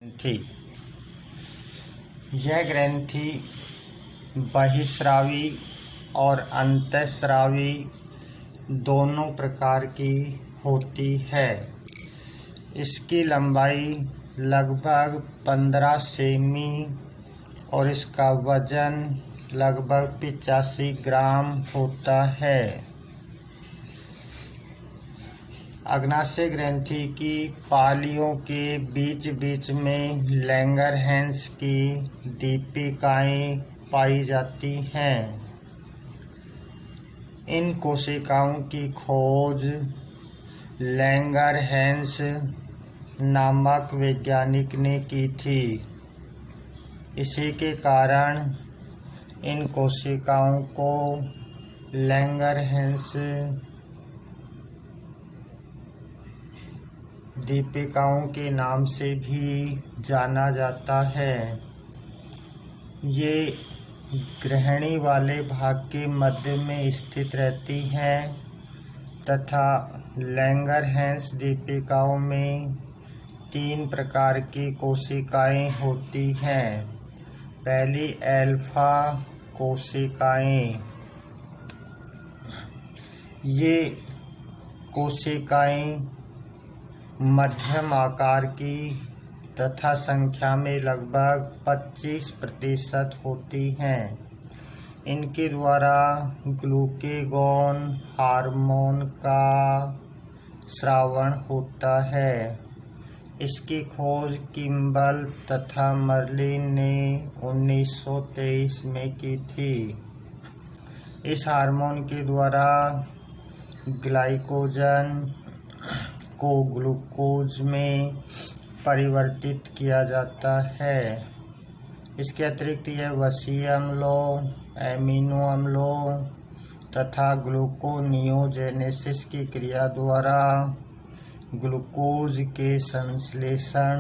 ग्रंथि। यह ग्रंथि बहिस्रावी और अंतःस्रावी दोनों प्रकार की होती है। इसकी लंबाई लगभग 15 सेमी और इसका वजन लगभग 85 ग्राम होता है। अग्नाशय ग्रंथि की पालियों के बीच बीच में लैंगरहैंस की दीपिकाएं पाई जाती हैं। इन कोशिकाओं की खोज लैंगरहैंस नामक वैज्ञानिक ने की थी। इसी के कारण इन कोशिकाओं को लैंगरहैंस दीपिकाओं के नाम से भी जाना जाता है। ये ग्रहणी वाले भाग के मध्य में स्थित रहती हैं तथा लैंगरहैंस दीपिकाओं में 3 प्रकार की कोशिकाएं होती हैं। पहली अल्फा कोशिकाएं। ये कोशिकाएं मध्यम आकार की तथा संख्या में लगभग 25% होती हैं। इनके द्वारा ग्लूकेगॉन हार्मोन का स्रावण होता है। इसकी खोज किम्बल तथा मर्लिन ने 1923 में की थी। इस हार्मोन के द्वारा ग्लाइकोजन को ग्लूकोज में परिवर्तित किया जाता है। इसके अतिरिक्त यह वसीय अम्लों, एमिनो अम्लों तथा ग्लूकोनियोजेनेसिस की क्रिया द्वारा ग्लूकोज के संश्लेषण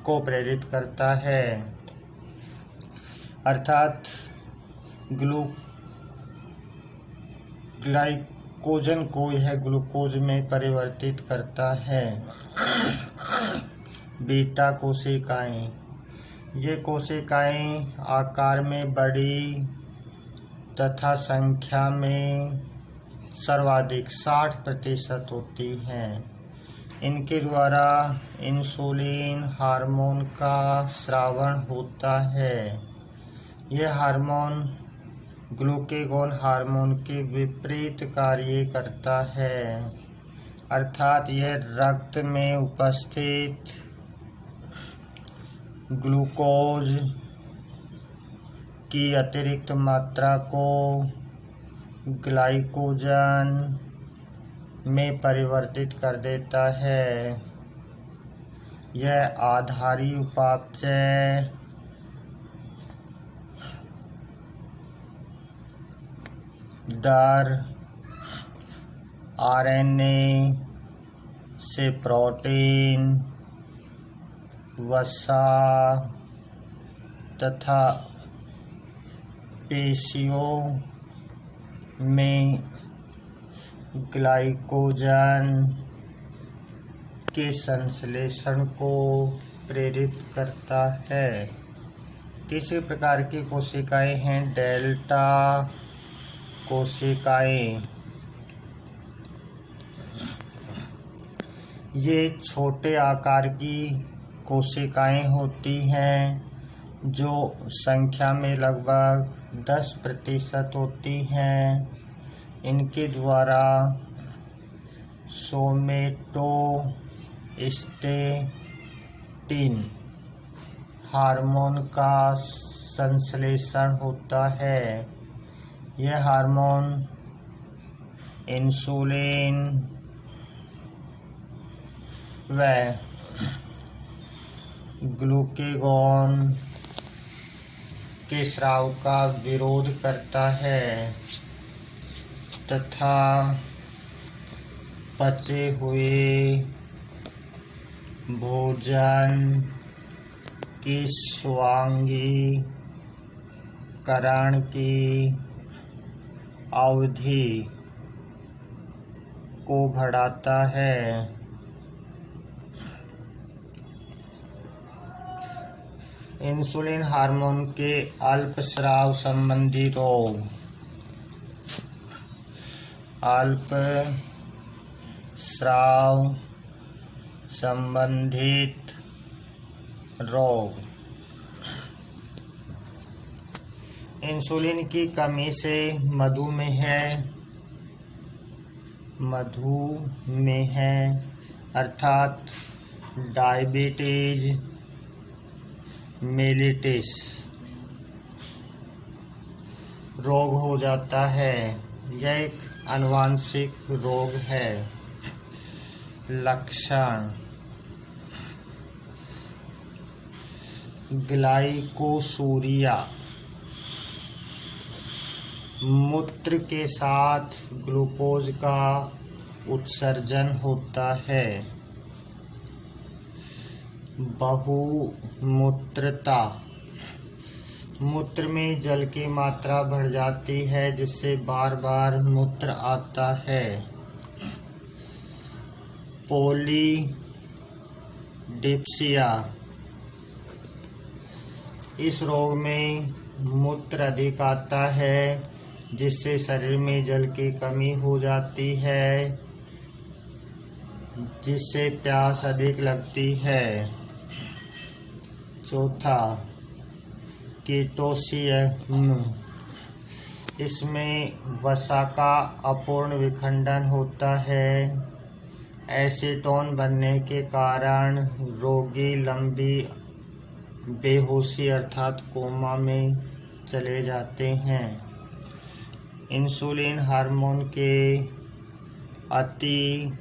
को प्रेरित करता है, अर्थात ग्लाइकोजन को यह ग्लूकोज में परिवर्तित करता है। बीटा कोशिकाएं। ये कोशिकाएं आकार में बड़ी तथा संख्या में सर्वाधिक 60% होती हैं। इनके द्वारा इंसुलिन हार्मोन का स्रावण होता है। यह हार्मोन ग्लूकेगॉन हार्मोन के विपरीत कार्य करता है, अर्थात यह रक्त में उपस्थित ग्लूकोज की अतिरिक्त मात्रा को ग्लाइकोजन में परिवर्तित कर देता है। यह आधारी उपापचय दर आरएनए से प्रोटीन, वसा तथा पेशियों में ग्लाइकोजन के संश्लेषण को प्रेरित करता है। तीसरे प्रकार की कोशिकाएं हैं डेल्टा कोशिकाएं। ये छोटे आकार की कोशिकाएं होती हैं जो संख्या में लगभग 10% होती हैं। इनके द्वारा सोमेटोस्टेटिन हार्मोन का संश्लेषण होता है। यह हार्मोन इंसुलिन व ग्लूकेगॉन के स्राव का विरोध करता है तथा पचे हुए भोजन की स्वांगीकरण की अवधि को बढ़ाता है। इंसुलिन हार्मोन के अल्पस्राव संबंधी रोग। अल्पस्राव संबंधित रोग। इंसुलिन की कमी से मधुमेह अर्थात डायबिटीज मेलिटस रोग हो जाता है। यह एक आनुवंशिक रोग है। लक्षण: ग्लाइकोसूरिया, मूत्र के साथ ग्लूकोज का उत्सर्जन होता है। बहुमूत्रता, मूत्र में जल की मात्रा बढ़ जाती है जिससे बार बार मूत्र आता है। पॉलीडिप्सिया, इस रोग में मूत्र अधिक आता है जिससे शरीर में जल की कमी हो जाती है जिससे प्यास अधिक लगती है। चौथा, कीटोसिस, इसमें वसा का अपूर्ण विखंडन होता है। एसीटोन बनने के कारण रोगी लंबी बेहोशी अर्थात कोमा में चले जाते हैं। इंसुलिन हार्मोन के अतिस्राव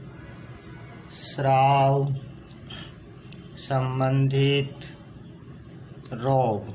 संबंधित रोग।